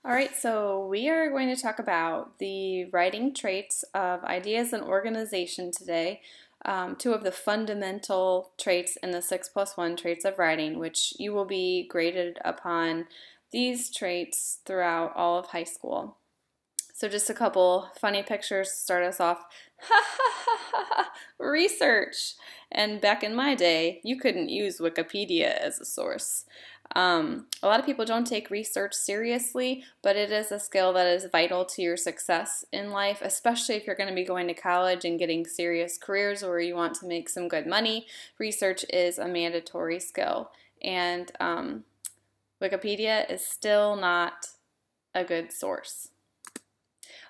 All right, so we are going to talk about the writing traits of ideas and organization today, two of the fundamental traits in the 6+1 traits of writing, which you will be graded upon these traits throughout all of high school. So just a couple funny pictures to start us off. Research! And back in my day, you couldn't use Wikipedia as a source. A lot of people don't take research seriously, but it is a skill that is vital to your success in life, especially if you're going to be going to college and getting serious careers where you want to make some good money. Research is a mandatory skill, and Wikipedia is still not a good source.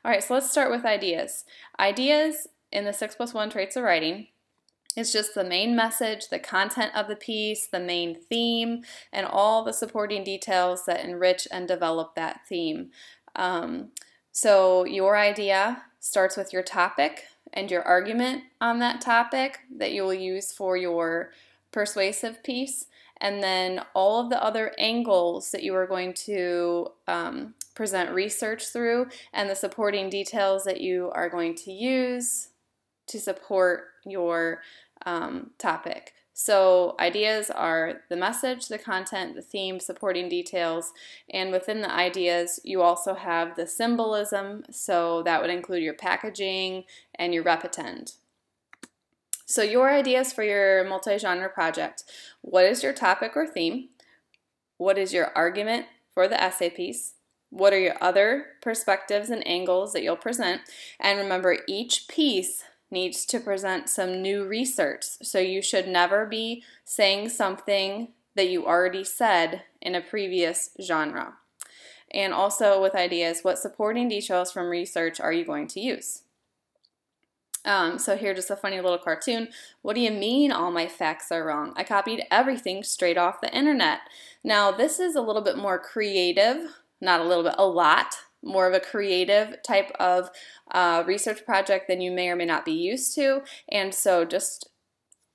All right, so let's start with ideas. Ideas in the 6+1 traits of writing is just the main message, the content of the piece, the main theme, and all the supporting details that enrich and develop that theme. So your idea starts with your topic and your argument on that topic that you will use for your persuasive piece, and then all of the other angles that you are going to present research through, and the supporting details that you are going to use to support your topic. So ideas are the message, the content, the theme, supporting details, and within the ideas you also have the symbolism, so that would include your packaging and your repetend. So your ideas for your multi-genre project: what is your topic or theme? What is your argument for the essay piece? What are your other perspectives and angles that you'll present? And remember, each piece needs to present some new research, so you should never be saying something that you already said in a previous genre. And also with ideas, what supporting details from research are you going to use? So here, just a funny little cartoon. What do you mean all my facts are wrong? I copied everything straight off the internet. Now this is a little bit more creative, not a little bit, a lot more of a creative type of research project than you may or may not be used to. And so just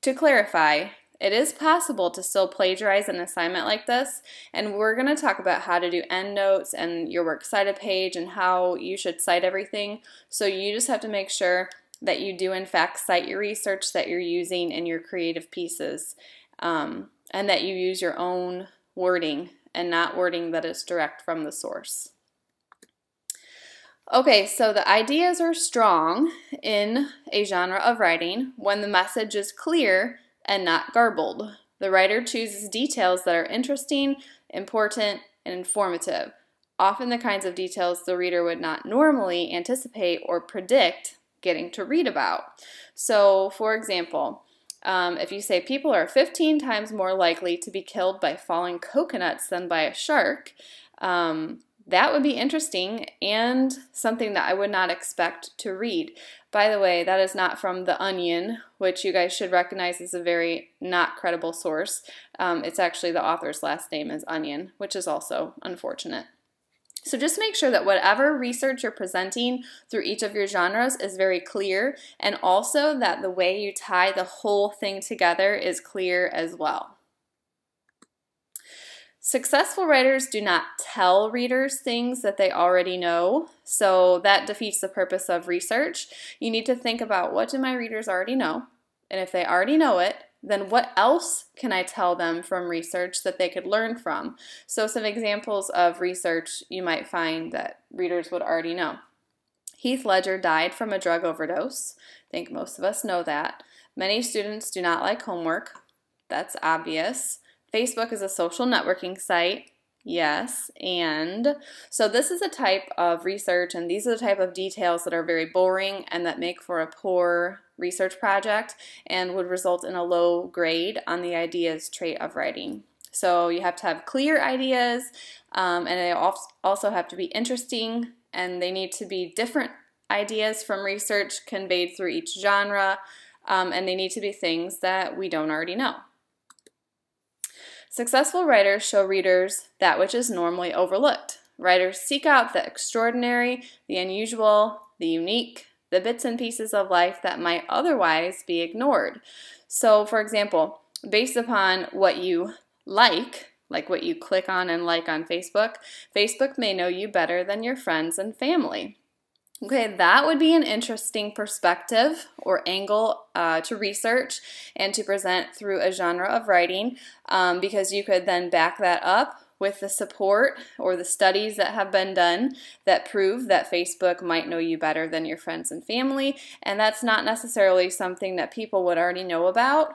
to clarify, it is possible to still plagiarize an assignment like this, and we're going to talk about how to do endnotes and your works cited page and how you should cite everything. So you just have to make sure that you do in fact cite your research that you're using in your creative pieces, and that you use your own wording and not wording that is direct from the source. Okay, so the ideas are strong in a genre of writing when the message is clear and not garbled. The writer chooses details that are interesting, important, and informative, often the kinds of details the reader would not normally anticipate or predict getting to read about. So, for example, if you say people are 15 times more likely to be killed by falling coconuts than by a shark, that would be interesting and something that I would not expect to read. By the way, that is not from The Onion, which you guys should recognize as a very not credible source. It's actually the author's last name is Onion, which is also unfortunate. So just make sure that whatever research you're presenting through each of your genres is very clear, and also that the way you tie the whole thing together is clear as well. Successful writers do not tell readers things that they already know, so that defeats the purpose of research. You need to think about, what do my readers already know? And if they already know it, then what else can I tell them from research that they could learn from? So some examples of research you might find that readers would already know. Heath Ledger died from a drug overdose. I think most of us know that. Many students do not like homework. That's obvious. Facebook is a social networking site. Yes, and so this is a type of research, and these are the type of details that are very boring and that make for a poor research project and would result in a low grade on the ideas trait of writing. So you have to have clear ideas, and they also have to be interesting, and they need to be different ideas from research conveyed through each genre, and they need to be things that we don't already know. Successful writers show readers that which is normally overlooked. Writers seek out the extraordinary, the unusual, the unique, the bits and pieces of life that might otherwise be ignored. So, for example, based upon what you like, like what you click on and like on Facebook, Facebook may know you better than your friends and family. Okay, that would be an interesting perspective or angle to research and to present through a genre of writing, because you could then back that up with the support or the studies that have been done that prove that Facebook might know you better than your friends and family, and that's not necessarily something that people would already know about.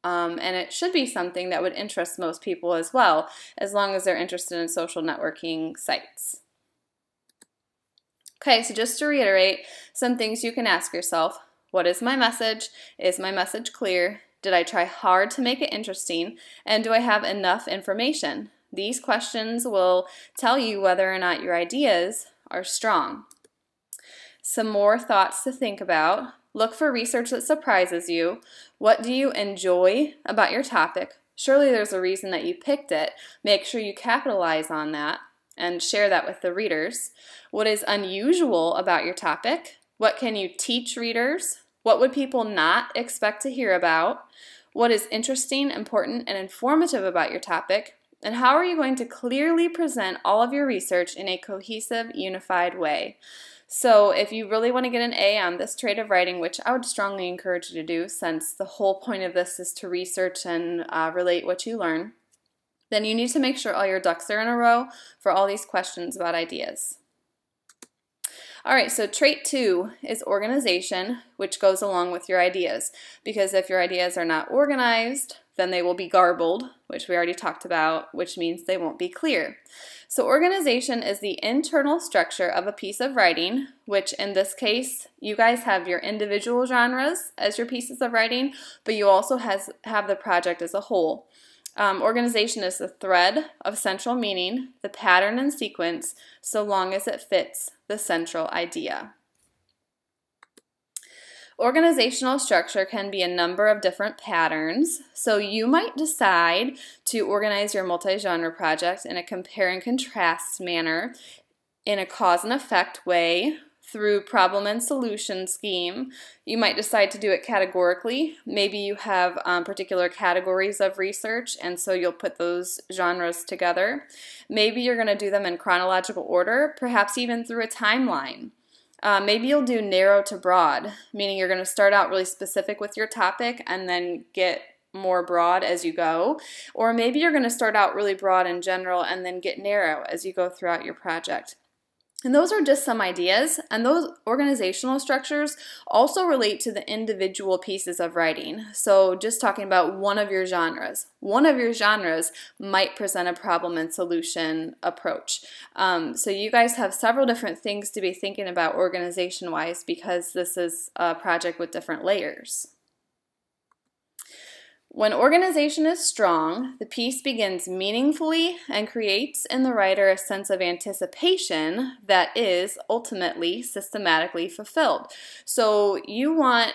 And it should be something that would interest most people as well, as long as they're interested in social networking sites. Okay, so just to reiterate, some things you can ask yourself. What is my message? Is my message clear? Did I try hard to make it interesting? And do I have enough information? These questions will tell you whether or not your ideas are strong. Some more thoughts to think about. Look for research that surprises you. What do you enjoy about your topic? Surely there's a reason that you picked it. Make sure you capitalize on that and share that with the readers. What is unusual about your topic? What can you teach readers? What would people not expect to hear about? What is interesting, important, and informative about your topic? And how are you going to clearly present all of your research in a cohesive, unified way? So if you really want to get an A on this trait of writing, which I would strongly encourage you to do, since the whole point of this is to research and relate what you learn, then you need to make sure all your ducks are in a row for all these questions about ideas. All right, so trait 2 is organization, which goes along with your ideas, because if your ideas are not organized, then they will be garbled, which we already talked about, which means they won't be clear. So organization is the internal structure of a piece of writing, which in this case, you guys have your individual genres as your pieces of writing, but you also have the project as a whole. Organization is the thread of central meaning, the pattern and sequence, so long as it fits the central idea. Organizational structure can be a number of different patterns, so you might decide to organize your multi-genre project in a compare and contrast manner, in a cause and effect way, through problem and solution scheme. You might decide to do it categorically. Maybe you have particular categories of research, and so you'll put those genres together. Maybe you're going to do them in chronological order, perhaps even through a timeline. Maybe you'll do narrow to broad, meaning you're going to start out really specific with your topic and then get more broad as you go. Or maybe you're going to start out really broad in general and then get narrow as you go throughout your project. And those are just some ideas, and those organizational structures also relate to the individual pieces of writing. So just talking about one of your genres. One of your genres might present a problem and solution approach. So you guys have several different things to be thinking about organization-wise, because this is a project with different layers. When organization is strong, the piece begins meaningfully and creates in the writer a sense of anticipation that is ultimately systematically fulfilled. So you want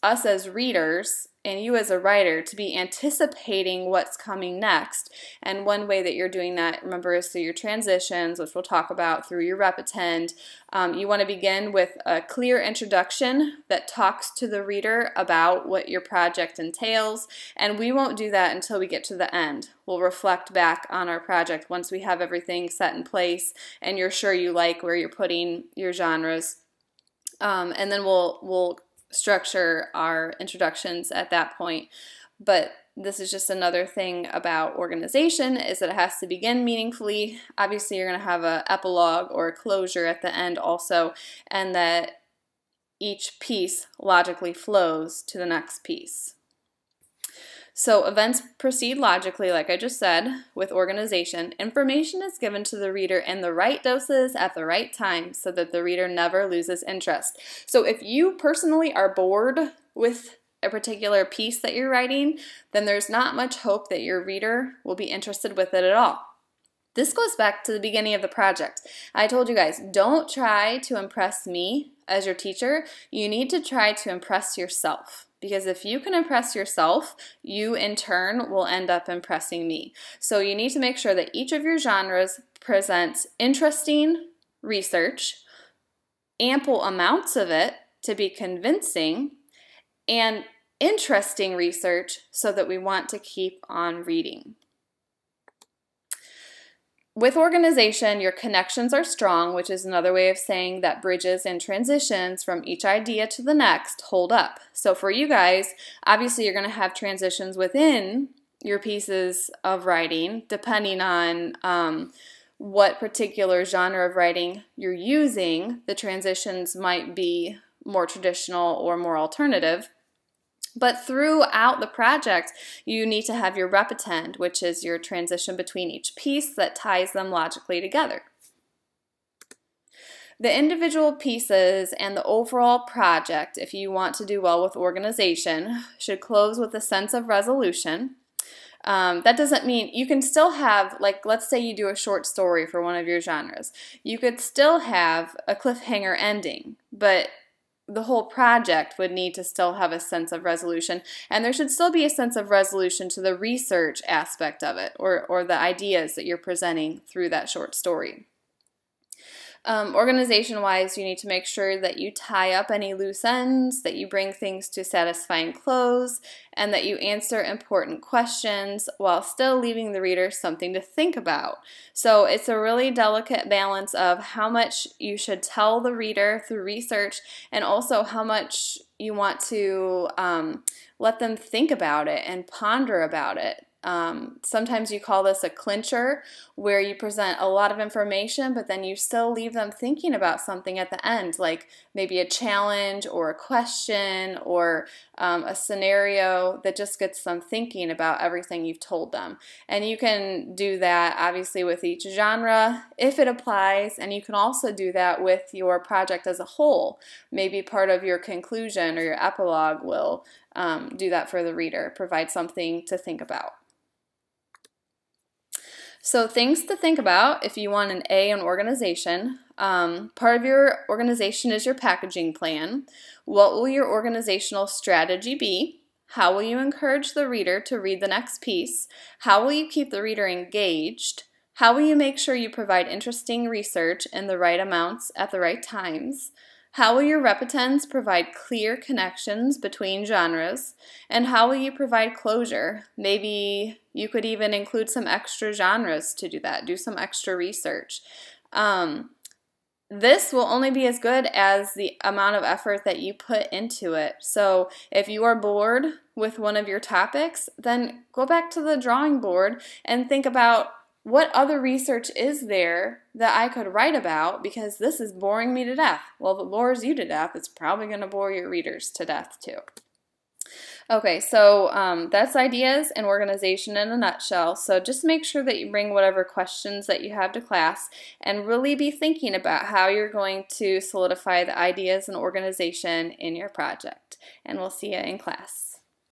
us as readers and you as a writer to be anticipating what's coming next. And one way that you're doing that, remember, is through your transitions, which we'll talk about, through your rep-attend. You want to begin with a clear introduction that talks to the reader about what your project entails, and we won't do that until we get to the end. We'll reflect back on our project once we have everything set in place and you're sure you like where you're putting your genres, and then we'll structure our introductions at that point. But this is just another thing about organization, is that it has to begin meaningfully. Obviously, you're going to have an epilogue or a closure at the end also, and that each piece logically flows to the next piece. So events proceed logically, like I just said, with organization. Information is given to the reader in the right doses at the right time so that the reader never loses interest. So if you personally are bored with a particular piece that you're writing, then there's not much hope that your reader will be interested with it at all. This goes back to the beginning of the project. I told you guys, don't try to impress me as your teacher. You need to try to impress yourself. Because if you can impress yourself, you in turn will end up impressing me. So you need to make sure that each of your genres presents interesting research, ample amounts of it to be convincing, and interesting research so that we want to keep on reading. With organization, your connections are strong, which is another way of saying that bridges and transitions from each idea to the next hold up. So for you guys, obviously you're going to have transitions within your pieces of writing, depending on what particular genre of writing you're using. The transitions might be more traditional or more alternative. But throughout the project, you need to have your repetend, which is your transition between each piece that ties them logically together. The individual pieces and the overall project, if you want to do well with organization, should close with a sense of resolution. That doesn't mean you can still have, like, let's say you do a short story for one of your genres. You could still have a cliffhanger ending, but the whole project would need to still have a sense of resolution, and there should still be a sense of resolution to the research aspect of it, or the ideas that you're presenting through that short story. Organization-wise, you need to make sure that you tie up any loose ends, that you bring things to satisfying close, and that you answer important questions while still leaving the reader something to think about. So it's a really delicate balance of how much you should tell the reader through research, and also how much you want to let them think about it and ponder about it. Sometimes you call this a clincher, where you present a lot of information, but then you still leave them thinking about something at the end, like maybe a challenge or a question or a scenario that just gets them thinking about everything you've told them. And you can do that obviously with each genre if it applies, and you can also do that with your project as a whole. Maybe part of your conclusion or your epilogue will do that for the reader, provide something to think about. So things to think about if you want an A in organization. Part of your organization is your packaging plan. What will your organizational strategy be? How will you encourage the reader to read the next piece? How will you keep the reader engaged? How will you make sure you provide interesting research in the right amounts at the right times? How will your repetends provide clear connections between genres? And how will you provide closure? Maybe you could even include some extra genres to do that. Do some extra research. This will only be as good as the amount of effort that you put into it. So if you are bored with one of your topics, then go back to the drawing board and think about, what other research is there that I could write about, because this is boring me to death. Well, if it bores you to death, it's probably going to bore your readers to death too. Okay, so that's ideas and organization in a nutshell. So just make sure that you bring whatever questions that you have to class, and really be thinking about how you're going to solidify the ideas and organization in your project. And we'll see you in class.